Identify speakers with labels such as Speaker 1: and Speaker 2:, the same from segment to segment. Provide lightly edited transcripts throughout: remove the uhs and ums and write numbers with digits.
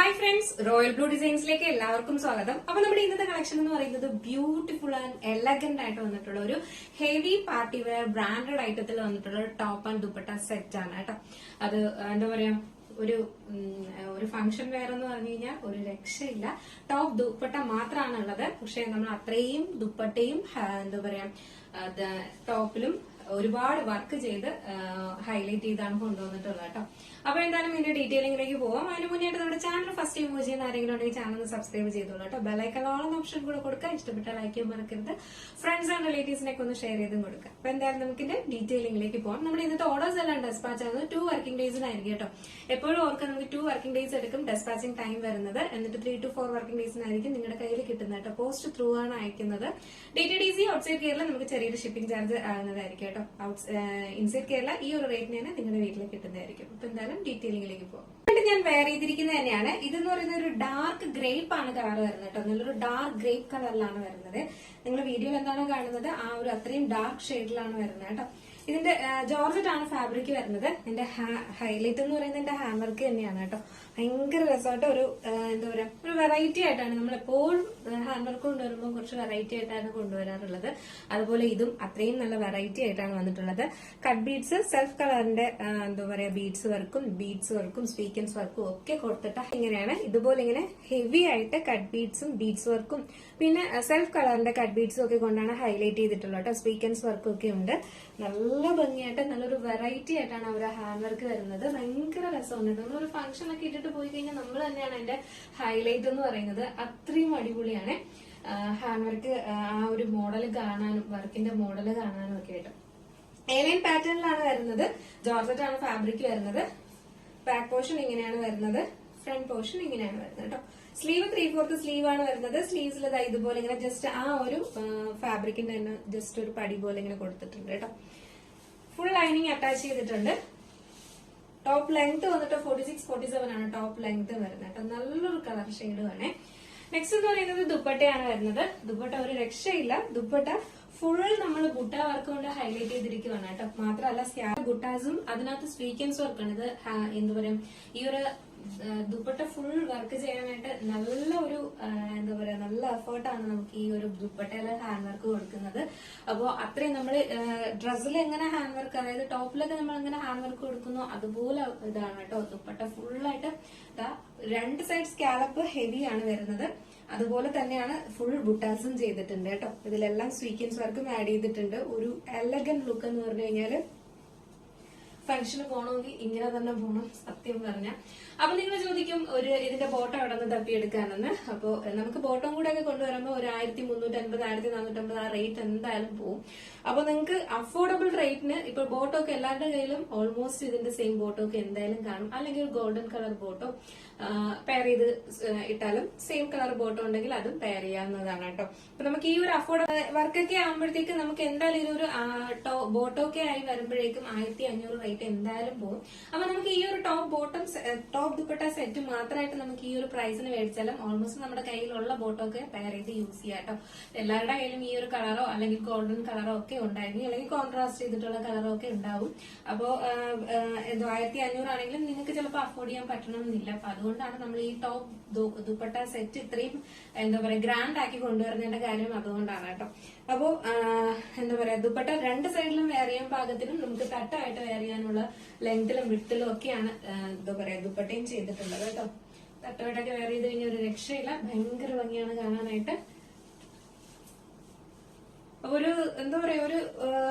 Speaker 1: Hi friends, royal blue ഡിസൈൻസിലേക്ക് എല്ലാവർക്കും സ്വാഗതം. അപ്പൊ നമ്മുടെ ഇന്നത്തെ കളക്ഷൻ എന്ന് പറയുന്നത് ബ്യൂട്ടിഫുൾ ആൻഡ് എലഗന്റ് ആയിട്ട് വന്നിട്ടുള്ള ഒരു ഹെവി പാർട്ടി വെയർ ബ്രാൻഡഡ് ഐറ്റത്തിൽ വന്നിട്ടുള്ള ഒരു ടോപ്പ് ആൻഡ് ദുപ്പട്ട സെറ്റ് ആണ് കേട്ടോ. അത് എന്താ പറയാ, ഒരു ഫംഗ്ഷൻ വെയർ എന്ന് പറഞ്ഞു കഴിഞ്ഞാൽ ഒരു രക്ഷയില്ല. ടോപ്പ് ദുപ്പട്ട മാത്രമാണ് ഉള്ളത്. പക്ഷെ നമ്മൾ അത്രയും ദുപ്പട്ടയും എന്താ പറയാ ടോപ്പിലും ഒരുപാട് വർക്ക് ചെയ്ത് ഹൈലൈറ്റ് ചെയ്താണ് കൊണ്ടുവന്നിട്ടുള്ളത് കേട്ടോ. അപ്പൊ എന്തായാലും ഇതിന്റെ ഡീറ്റെയിലിംഗിലേക്ക് പോവാം. അതിന് മുന്നേറ്റ് നമ്മുടെ ചാനൽ ഫസ്റ്റ് ടൈം യൂസ് ചെയ്യുന്ന ആരെങ്കിലും ഉണ്ടെങ്കിൽ ചാനൽ ഒന്ന് സബ്സ്ക്രൈബ് ചെയ്തോളൂ കേട്ടോ. ബെല്ലൈക്കൺ ഓൾ എന്ന ഓപ്ഷൻ കൂടെ കൊടുക്കുക. ഇഷ്ടപ്പെട്ട ലൈക്ക് ചെയ്യാൻ മറക്കരുത്. ഫ്രണ്ട്സ് ആൻഡ് റിലേറ്റീവ്സിനൊക്കെ ഒന്ന് ഷെയർ ചെയ്തും കൊടുക്കുക. അപ്പൊ എന്തായാലും നമുക്ക് ഇതിന്റെ ഡീറ്റെയിലിംഗിലേക്ക് പോകാം. നമ്മുടെ ഇന്നത്തെ ഓർഡേഴ്സ് എല്ലാം ഡെസ്പാച്ച് ആകുന്നത് 2 വർക്കിംഗ് ഡേയ്സിനായിരിക്കും കേട്ടോ. എപ്പോഴും ഓർക്കുക, നമുക്ക് 2 വർക്കിംഗ് ഡേയ്സ് എടുക്കും ഡെസ്പാച്ചിങ് ടൈം വരുന്നത്. എന്നിട്ട് 3 to 4 വർക്കിംഗ് ഡേയ്സിനായിരിക്കും നിങ്ങളുടെ കയ്യിൽ കിട്ടുന്നത് കേട്ടോ. പോസ്റ്റ് ത്രൂ ആണ് അയക്കുന്നത്. DTDC ഔട്ട്സൈഡ് കേരള നമുക്ക് ചെറിയൊരു ഷിപ്പിംഗ് ചാർജ് ആകുന്നതായിരിക്കും കേട്ടോ. ഇൻസൈഡ് കേരള ഈ ഒരു റേറ്റിനാണ് നിങ്ങളുടെ വീട്ടിലേക്ക് കിട്ടുന്നതായിരിക്കും. അപ്പൊ എന്തായാലും ഡീറ്റെയിലിംഗിലേക്ക് പോകും. ഞാൻ വെയർ ചെയ്തിരിക്കുന്നത് തന്നെയാണ്. ഇതെന്ന് പറയുന്നത് ഒരു ഡാർക്ക് ഗ്രേപ്പ് ആണ് കളർ വരുന്നത് കേട്ടോ. നല്ലൊരു ഡാർക്ക് ഗ്രേപ്പ് കളറിലാണ് വരുന്നത്. നിങ്ങൾ വീഡിയോയിൽ എന്താണോ കാണുന്നത് ആ ഒരു അത്രയും ഡാർക്ക് ഷെയ്ഡിലാണ് വരുന്നത് കേട്ടോ. ഇതിന്റെ ജോർജറ്റ് ആണ് ഫാബ്രിക് വരുന്നത്. ഇതിന്റെ ഹൈലൈറ്റ് എന്ന് പറയുന്നത് ഇതിന്റെ ഹാൻഡ് വർക്ക് തന്നെയാണ് കേട്ടോ. ഭയങ്കര രസമായിട്ട് ഒരു എന്താ പറയാ, ഒരു വെറൈറ്റി ആയിട്ടാണ് നമ്മൾ എപ്പോഴും ഹാൻഡ് വർക്ക് കൊണ്ടുവരുമ്പോൾ കുറച്ച് വെറൈറ്റി ആയിട്ടാണ് കൊണ്ടുവരാറുള്ളത്. അതുപോലെ ഇതും അത്രയും നല്ല വെറൈറ്റി ആയിട്ടാണ് വന്നിട്ടുള്ളത്. കട്ട് ബീഡ്സ്, സെൽഫ് കളറിന്റെ എന്താ പറയാ ബീഡ്സ് വർക്കും സ്വീക്കൻസ് വർക്കും ഒക്കെ കൊടുത്തിട്ട് ഇങ്ങനെയാണ്. ഇതുപോലെ ഇങ്ങനെ ഹെവി ആയിട്ട് കട്ട് ബീഡ്സും ബീഡ്സ് വർക്കും പിന്നെ സെൽഫ് കളറിന്റെ കട്ട് ബീഡ്സും ഒക്കെ കൊണ്ടാണ് ഹൈലൈറ്റ് ചെയ്തിട്ടുള്ളത് കേട്ടോ. സ്വീക്കൻസ് വർക്കും ഒക്കെ ഉണ്ട്. നല്ല ഭംഗിയായിട്ട് നല്ലൊരു വെറൈറ്റി ആയിട്ടാണ് അവരുടെ ഹാൻഡ് വർക്ക് വരുന്നത്. ഭയങ്കര രസമാണ്. നമ്മളൊരു ഫംഗ്ഷൻ ഒക്കെ ഇട്ടിട്ട് പോയി കഴിഞ്ഞാൽ നമ്മൾ തന്നെയാണ് അതിന്റെ ഹൈലൈറ്റ് എന്ന് പറയുന്നത്. അത്രയും അടിപൊളിയാണ് ഹാൻഡ് വർക്ക്. ആ ഒരു മോഡൽ കാണാനും വർക്കിന്റെ മോഡൽ കാണാനും ഒക്കെ ആയിട്ട് ഏലൈൻ പാറ്റേണിലാണ് വരുന്നത്. ജോർജറ്റ് ആണ് ഫാബ്രിക് വരുന്നത്. ബാക്ക് പോർഷൻ ഇങ്ങനെയാണ് വരുന്നത്. ഫ്രണ്ട് പോർഷൻ ഇങ്ങനെയാണ് വരുന്നത് കേട്ടോ. സ്ലീവ് 3/4 സ്ലീവ് ആണ് വരുന്നത്. സ്ലീവ്സിൽ ഇതുപോലെ ഇങ്ങനെ ജസ്റ്റ് ആ ഒരു ഫാബ്രിക്കിന്റെ തന്നെ ജസ്റ്റ് ഒരു പടി പോലെ ഇങ്ങനെ കൊടുത്തിട്ടുണ്ട് കേട്ടോ. ഫുൾ ലൈനിങ് അറ്റാച്ച് ചെയ്തിട്ടുണ്ട്. ടോപ്പ് ലെങ്ത് വന്നിട്ട് 46-47 ആണ് ടോപ്പ് ലെങ്ത് വരുന്നത് കേട്ടോ. നല്ലൊരു കളർ ഷെയ്ഡ് ആണ്. നെക്സ്റ്റ് എന്ന് പറയുന്നത് ദുപ്പട്ടയാണ് വരുന്നത്. ദുപ്പട്ട ഒരു രക്ഷയില്ല. ദുപ്പട്ട ഫുൾ നമ്മൾ ബുട്ട വർക്ക് കൊണ്ട് ഹൈലൈറ്റ് ചെയ്തിരിക്കുകയാണ് കേട്ടോ. മാത്രമല്ല സ്കാർ ബുട്ടാസും അതിനകത്ത് സ്വീക്കൻസ് വർക്കാണ്. ഇത് എന്താ പറയാ, ഈ ഒരു ദുപ്പട്ട ഫുൾ വർക്ക് ചെയ്യാനായിട്ട് നല്ല ഒരു എന്താ പറയാ നല്ല എഫേർട്ടാണ് നമുക്ക് ഈ ഒരു ദുപ്പട്ടയിലെ ഹാൻഡ് വർക്ക് കൊടുക്കുന്നത്. അപ്പോ അത്രയും നമ്മൾ ഡ്രസ്സിൽ എങ്ങനെ ഹാൻഡ് വർക്ക്, അതായത് ടോപ്പിലൊക്കെ നമ്മൾ എങ്ങനെ ഹാൻഡ് വർക്ക് കൊടുക്കുന്നോ അതുപോലെ ഇതാണ് കേട്ടോ. ദുപ്പട്ട ഫുള്ളായിട്ട് 2 സൈഡ് സ്കാലപ്പ് ഹെവി ആണ് വരുന്നത്. അതുപോലെ തന്നെയാണ് ഫുൾ ബുട്ടാസും ചെയ്തിട്ടുണ്ട് കേട്ടോ. ഇതിലെല്ലാം സ്വീക്കൻസ് വർക്കും ആഡ് ചെയ്തിട്ടുണ്ട്. ഒരു എലഗന്റ് ലുക്ക് എന്ന് പറഞ്ഞു കഴിഞ്ഞാല് ഫംഗ്ഷന് പോകണമെങ്കിൽ ഇങ്ങനെ തന്നെ പോകണം സത്യം പറഞ്ഞ. അപ്പൊ നിങ്ങൾ ചോദിക്കും ഇതിന്റെ ബോട്ടം എവിടെ നിന്ന് തപ്പിയെടുക്കാനെന്ന്. അപ്പൊ നമുക്ക് ബോട്ടം കൂടെ ഒക്കെ കൊണ്ടുവരുമ്പോൾ ഒരു 1350, 1450 ആ റേറ്റ് എന്തായാലും പോവും. അപ്പൊ നിങ്ങൾക്ക് അഫോർഡബിൾ റേറ്റിന് ഇപ്പൊ ബോട്ടോ ഒക്കെ എല്ലാവരുടെ കയ്യിലും ഓൾമോസ്റ്റ് ഇതിന്റെ സെയിം ബോട്ടോ ഒക്കെ എന്തായാലും കാണും. അല്ലെങ്കിൽ ഒരു ഗോൾഡൻ കളർ ബോട്ടോ പെയർ ചെയ്ത് ഇട്ടാലും സെയിം കളർ ബോട്ടോ ഉണ്ടെങ്കിൽ അതും പെയർ ചെയ്യാവുന്നതാണ് കേട്ടോ. അപ്പൊ നമുക്ക് ഈ ഒരു അഫോർഡബിൾ വർക്കൊക്കെ ആകുമ്പോഴത്തേക്ക് നമുക്ക് എന്തായാലും ഇതൊരു ബോട്ടോ ഒക്കെ ആയി വരുമ്പോഴേക്കും 1500 റേറ്റ് എന്തായാലും പോകും. അപ്പൊ നമുക്ക് ഈ ഒരു ടോപ്പ് ദുപ്പട്ട സെറ്റ് മാത്രമായിട്ട് നമുക്ക് ഈ ഒരു പ്രൈസിന് മേടിച്ചാലും ഓൾമോസ്റ്റ് നമ്മുടെ കയ്യിലുള്ള ബോട്ടോ ഒക്കെ പെയർ ചെയ്ത് യൂസ് ചെയ്യാം കേട്ടോ. എല്ലാവരുടെ കയ്യിലും ഈ ഒരു കളറോ അല്ലെങ്കിൽ ഗോൾഡൻ കളറോ ഒക്കെ ഉണ്ടായിരിക്കും, അല്ലെങ്കിൽ കോൺട്രാസ്റ്റ് ചെയ്തിട്ടുള്ള കളറോ ഒക്കെ ഉണ്ടാവും. അപ്പോ എന്തോ 1500 ആണെങ്കിലും നിങ്ങൾക്ക് ചിലപ്പോൾ അഫോർഡ് ചെയ്യാൻ പറ്റണമെന്നില്ല. അപ്പൊ അതുകൊണ്ടാണ് നമ്മൾ ഈ ടോപ്പ് ദുപ്പട്ട സെറ്റ് ഇത്രയും എന്താ പറയാ ഗ്രാൻഡ് ആക്കി കൊണ്ടുവരുന്നതിന്റെ കാര്യം അതുകൊണ്ടാണ് കേട്ടോ. അപ്പോ എന്താ പറയാ ദുപ്പട്ട 2 സൈഡിലും വെയർ ചെയ്യാൻ പാകത്തിനും നമുക്ക് തട്ടായിട്ട് വെയർ ചെയ്യാനുള്ള ലെങ്തിലും വിട്ടിലും ഒക്കെയാണ് എന്താ പറയാ ദുപ്പട്ടയും ചെയ്തിട്ടുള്ളത് കേട്ടോ. തട്ടുമായിട്ടൊക്കെ വെയർ ചെയ്ത് കഴിഞ്ഞാൽ ഒരു രക്ഷയില്ല. ഭയങ്കര ഭംഗിയാണ് കാണാനായിട്ട്. ഒരു എന്താ പറയാ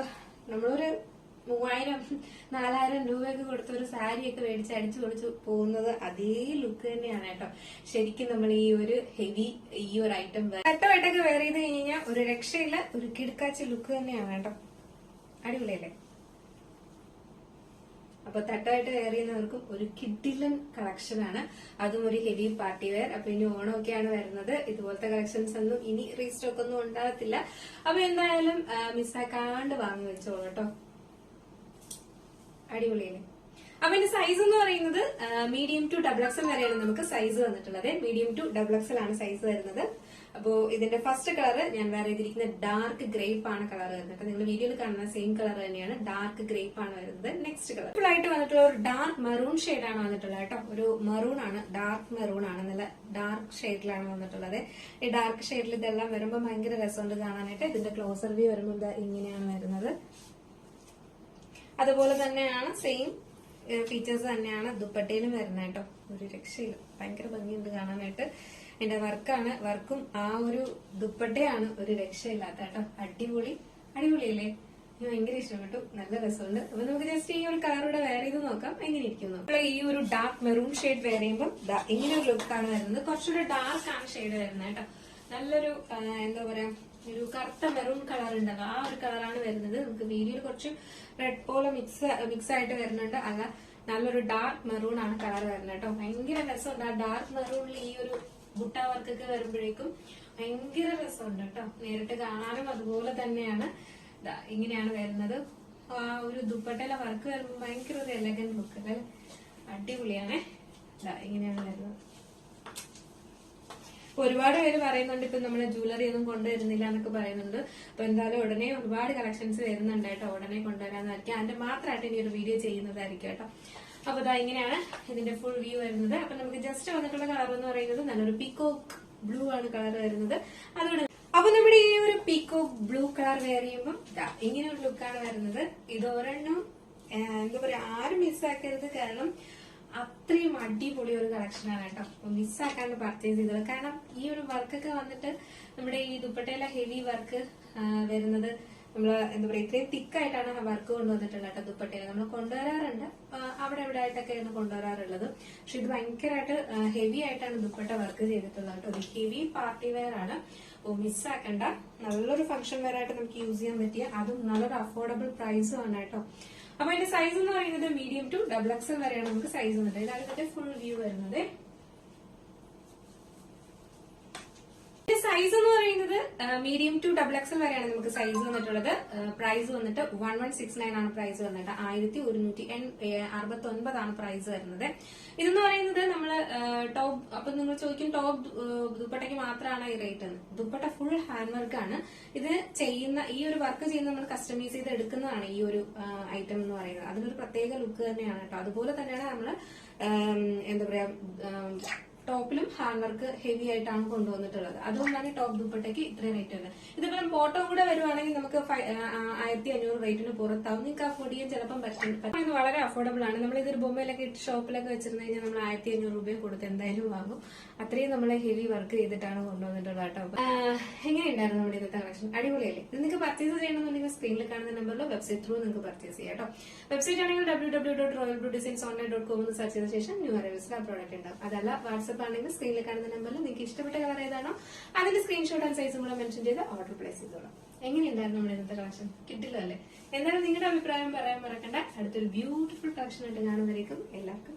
Speaker 1: നമ്മളൊരു 3000-4000 രൂപയൊക്കെ കൊടുത്ത ഒരു സാരിയൊക്കെ മേടിച്ച് അടിച്ചു പൊളിച്ചു പോകുന്നത് അതേ ലുക്ക് തന്നെയാണ് കേട്ടോ. ശരിക്കും നമ്മൾ ഈ ഒരു ഹെവി ഈ ഒരു ഐറ്റം തട്ടമായിട്ടൊക്കെ വെയർ ചെയ്ത് കഴിഞ്ഞാൽ ഒരു രക്ഷയില്ല. ഒരു കിടക്കാച്ച ലുക്ക് തന്നെയാണ് കേട്ടോ. അടിപൊളിയല്ലേ? അപ്പൊ തട്ടായിട്ട് വെയർ ചെയ്യുന്നവർക്കും ഒരു കിഡിലൻ കളക്ഷൻ ആണ്. അതും ഒരു ഹെവി പാർട്ടി വെയർ. അപ്പൊ ഇനി ഓണമൊക്കെയാണ് വരുന്നത്. ഇതുപോലത്തെ കളക്ഷൻസ് ഒന്നും ഇനി റീസ്റ്റോക്ക് ഒന്നും ഉണ്ടാകത്തില്ല. അപ്പൊ എന്തായാലും മിസ്സാക്കാണ്ട് വാങ്ങി വെച്ചോളൂ കേട്ടോ. അടിപൊളിയല്ലേ? അപ്പൊ എന്റെ സൈസ് എന്ന് പറയുന്നത് മീഡിയം ടു XXL വരെയാണ് നമുക്ക് സൈസ് വന്നിട്ടുള്ളത്. മീഡിയം ടു XXL ആണ് സൈസ് വരുന്നത്. അപ്പോ ഇതിന്റെ ഫസ്റ്റ് കളർ ഞാൻ വേറെ ചെയ്തിരിക്കുന്ന ഡാർക്ക് ഗ്രേപ്പ് ആണ് കളർ വരുന്നത്. നിങ്ങൾ വീഡിയോയിൽ കാണുന്ന സെയിം കളർ തന്നെയാണ്, ഡാർക്ക് ഗ്രേപ്പ് ആണ് വരുന്നത്. നെക്സ്റ്റ് കളർ ഫുൾ ആയിട്ട് വന്നിട്ടുള്ള ഒരു ഡാർക്ക് മെറൂൺ ഷെയ്ഡ് ആണ് വന്നിട്ടുള്ളത് കേട്ടോ. ഒരു മെറൂൺ ആണ്, ഡാർക്ക് മെറൂൺ ആണ്, നല്ല ഡാർക്ക് ഷെയ്ഡിലാണ് വന്നിട്ടുള്ളത്. ഈ ഡാർക്ക് ഷെയ്ഡിൽ ഇതെല്ലാം വരുമ്പോൾ ഭയങ്കര രസമുണ്ട് കാണാനായിട്ട്. ഇതിന്റെ ക്ലോസർ വ്യൂ വരുമ്പോൾ ഇങ്ങനെയാണ് വരുന്നത്. അതുപോലെ തന്നെയാണ് സെയിം ഫീച്ചേഴ്സ് തന്നെയാണ് ദുപ്പട്ടയിലും വരുന്നത് കേട്ടോ. ഒരു രക്ഷയില്ല, ഭയങ്കര ഭംഗിയുണ്ട് കാണാനായിട്ട്. എന്റെ വർക്കും ആ ഒരു ദുപ്പട്ടയാണ് ഒരു രക്ഷയില്ലാത്ത കേട്ടോ. അടിപൊളിയല്ലേ? ഭയങ്കര ഇഷ്ടപ്പെട്ടു, നല്ല രസമുണ്ട്. അപ്പൊ നമുക്ക് ജസ്റ്റ് ഈ ഒരു കളറൂടെ വെയർ ചെയ്ത് നോക്കാം എങ്ങനെ ഇരിക്കുന്നു. അപ്പോൾ ഈ ഒരു ഡാർക്ക് മെറൂൺ ഷെയ്ഡ് വെയർ ചെയ്യുമ്പോൾ ഇങ്ങനെ ഒരു ലുക്കാണ് വരുന്നത്. കുറച്ചുകൂടെ ഡാർക്ക് ആണ് ഷെയ്ഡ് വരുന്നത് കേട്ടോ. നല്ലൊരു എന്താ പറയാ, ഒരു കറുത്ത മെറൂൺ കളർ ഉണ്ടല്ലോ, ആ ഒരു കളറാണ് വരുന്നത്. നമുക്ക് വീഡിയോയിൽ കുറച്ച് റെഡ് പോലെ മിക്സ് ആയിട്ട് വരുന്നുണ്ട്. അല്ല, നല്ലൊരു ഡാർക്ക് മെറൂൺ ആണ് കളർ വരുന്നത് കേട്ടോ. ഭയങ്കര രസമുണ്ട്. ആ ഡാർക്ക് മെറൂണിൽ ഈ ഒരു ബുട്ട വർക്കൊക്കെ വരുമ്പോഴേക്കും ഭയങ്കര രസമുണ്ട് കേട്ടോ. നേരിട്ട് കാണാനും അതുപോലെ തന്നെയാണ്. ഇങ്ങനെയാണ് വരുന്നത്. ആ ഒരു ദുപ്പട്ടയിലെ വർക്ക് വരുമ്പോൾ ഭയങ്കര ഒരു എലഗന്റ് ലുക്ക് അല്ലെ, അടിപൊളിയാണേ. ഇങ്ങനെയാണ് വരുന്നത്. ഒരുപാട് പേര് പറയുന്നുണ്ട് ഇപ്പൊ നമ്മള് ജ്വല്ലറി ഒന്നും കൊണ്ടുവരുന്നില്ല എന്നൊക്കെ പറയുന്നുണ്ട്. അപ്പൊ എന്തായാലും ഉടനെ ഒരുപാട് കളക്ഷൻസ് വരുന്നുണ്ട് കേട്ടോ. ഉടനെ കൊണ്ടുവരാന്നായിരിക്കും, അതിന്റെ മാത്രമായിട്ട് ഇനി ഒരു വീഡിയോ ചെയ്യുന്നതായിരിക്കും കേട്ടോ. അപ്പൊ ഇങ്ങനെയാണ് ഇതിന്റെ ഫുൾ വ്യൂ വരുന്നത്. അപ്പൊ നമുക്ക് ജസ്റ്റ് വന്നിട്ടുള്ള കളർ എന്ന് പറയുന്നത് നല്ലൊരു പീക്കോക്ക് ബ്ലൂ ആണ് കളർ വരുന്നത്. അതുകൊണ്ട് അപ്പൊ നമ്മുടെ ഈ ഒരു പീക്കോക്ക് ബ്ലൂ കളർ വെയർ ചെയ്യുമ്പോൾ ഇങ്ങനെ ഒരു ലുക്കാണ് വരുന്നത്. ഇത് ഒരെണ്ണം എന്താ പറയാ, ആരും മിസ്സാക്കരുത്. കാരണം അത്രയും അടിപൊളി ഒരു കളക്ഷനാണ് കേട്ടോ. മിസ്സാക്കാണ്ട് പർച്ചേസ് ചെയ്തത്. കാരണം ഈ ഒരു വർക്കൊക്കെ വന്നിട്ട് നമ്മുടെ ഈ ദുപ്പട്ടയിലെ ഹെവി വർക്ക് വരുന്നത് നമ്മള് എന്താ പറയാ, ഇത്രയും തിക്കായിട്ടാണ് വർക്ക് കൊണ്ടുവന്നിട്ടുള്ളത് കേട്ടോ. ദുപ്പട്ടയിൽ നമ്മൾ കൊണ്ടുവരാറുണ്ട്, അവിടെ ഇവിടെ ആയിട്ടൊക്കെയാണ് കൊണ്ടുവരാറുള്ളത്. പക്ഷെ ഇത് ഭയങ്കരമായിട്ട് ഹെവി ആയിട്ടാണ് ദുപ്പട്ട വർക്ക് ചെയ്തിട്ടുള്ളത് കേട്ടോ. ഒരു ഹെവി പാർട്ടി വെയർ ആണ്. മിസ്സാക്കണ്ട, നല്ലൊരു ഫംഗ്ഷൻ വെയർ ആയിട്ട് നമുക്ക് യൂസ് ചെയ്യാൻ പറ്റിയ, അതും നല്ലൊരു അഫോർഡബിൾ പ്രൈസും ആണ് കേട്ടോ. അപ്പൊ അതിന്റെ സൈസ് എന്ന് പറയുന്നത് മീഡിയം ടു XXL വരെയാണ് നമുക്ക് സൈസ് വന്നിട്ട്. ഇതാണ് ഇതിന്റെ ഫുൾ വ്യൂ വരുന്നത്. സൈസ് എന്ന് പറയുന്നത് മീഡിയം ടു XXL വരെയാണ് നമുക്ക് സൈസ് വന്നിട്ടുള്ളത്. പ്രൈസ് വന്നിട്ട് 1169 ആണ് പ്രൈസ് വന്നിട്ട്. 1169 ആണ് പ്രൈസ് വരുന്നത്. ഇതെന്ന് പറയുന്നത് നമ്മള് ടോപ്പ്, അപ്പൊ നിങ്ങൾ ചോദിക്കും ടോപ്പ് ദുപ്പട്ടയ്ക്ക് മാത്രമാണ് ഈ റേറ്റ് എന്ന്. ദുപ്പട്ട ഫുൾ ഹാൻഡ് വർക്ക് ആണ്. ഇത് ചെയ്യുന്ന ഈ ഒരു വർക്ക് ചെയ്യുന്ന നമ്മൾ കസ്റ്റമൈസ് ചെയ്ത് എടുക്കുന്നതാണ് ഈ ഒരു ഐറ്റം എന്ന് പറയുന്നത്. അതിനൊരു പ്രത്യേക ലുക്ക് തന്നെയാണ് കേട്ടോ. അതുപോലെ തന്നെയാണ് നമ്മള് എന്താ പറയാ, ടോപ്പിലും ഹാൻഡ് വർക്ക് ഹെവി ആയിട്ടാണ് കൊണ്ടുവന്നിട്ടുള്ളത്. അതുകൊണ്ടാണ് ടോപ്പ് ദുപ്പട്ടയ്ക്ക് ഇത്രയും റേറ്റ് വരുന്നത്. ഇതിപ്പം ബോട്ടം കൂടെ വരുവാണെങ്കിൽ നമുക്ക് 1500 റേറ്റിന് പുറത്താവും. നിങ്ങൾക്ക് അഫോർഡ് ചെയ്യാൻ ചിലപ്പം പറ്റും. ഇത് വളരെ അഫോർഡബിൾ ആണ്. നമ്മൾ ഇതൊരു ബൊമ്മയിലൊക്കെ ഇട്ട് ഷോപ്പിലൊക്കെ വെച്ചിരുന്നു കഴിഞ്ഞാൽ നമ്മൾ 1500 രൂപ കൊടുത്ത് എന്തായാലും വാങ്ങും. അത്രയും നമ്മളെ ഹെവി വർക്ക് ചെയ്തിട്ടാണ് കൊണ്ടുവന്നിട്ടുള്ളത് കേട്ടോ. എങ്ങനെയുണ്ടായിരുന്നു നമ്മുടെ ഇന്നത്തെ കളക്ഷൻ? അടിപൊളിയല്ലേ? ഇത് നിങ്ങൾക്ക് പർച്ചേസ് ചെയ്യണമെന്നുണ്ടെങ്കിൽ സ്ക്രീനിൽ കാണുന്ന നമ്പറിൽ വെബ്സൈറ്റ് ത്രൂ നിങ്ങൾക്ക് പർച്ചേസ് ചെയ്യാം കേട്ടോ. വെബ്സൈറ്റ് ആണെങ്കിൽ www.royalbluedesignsonline.com എന്ന് സെർച്ച് ചെയ്ത ശേഷം ന്യൂ അറൈവൽസിൽ ആ പ്രോഡക്റ്റ് ഉണ്ടാവും. അതല്ല വാട്സ്ആപ്പ് ആണെങ്കിൽ സ്ക്രീനിൽ കാണുന്ന നമ്പറിൽ നിങ്ങൾക്ക് ഇഷ്ടപ്പെട്ട കളർ ഏതാണോ അതിന്റെ സ്ക്രീൻഷോട്ട് ആൻഡ് സൈസും കൂടെ മെൻഷൻ ചെയ്ത് ഓർഡർ പ്ലേസ് ചെയ്തോളാം. എങ്ങനെയുണ്ടായിരുന്നു നമ്മുടെ ഇന്നത്തെ കളക്ഷൻ? കിട്ടില്ല അല്ലേ? എന്തായാലും നിങ്ങളുടെ അഭിപ്രായം പറയാൻ മറക്കണ്ട. അടുത്തൊരു ബ്യൂട്ടിഫുൾ കളക്ഷൻ ആയിട്ട് കാണുന്നതായിരിക്കും. എല്ലാവർക്കും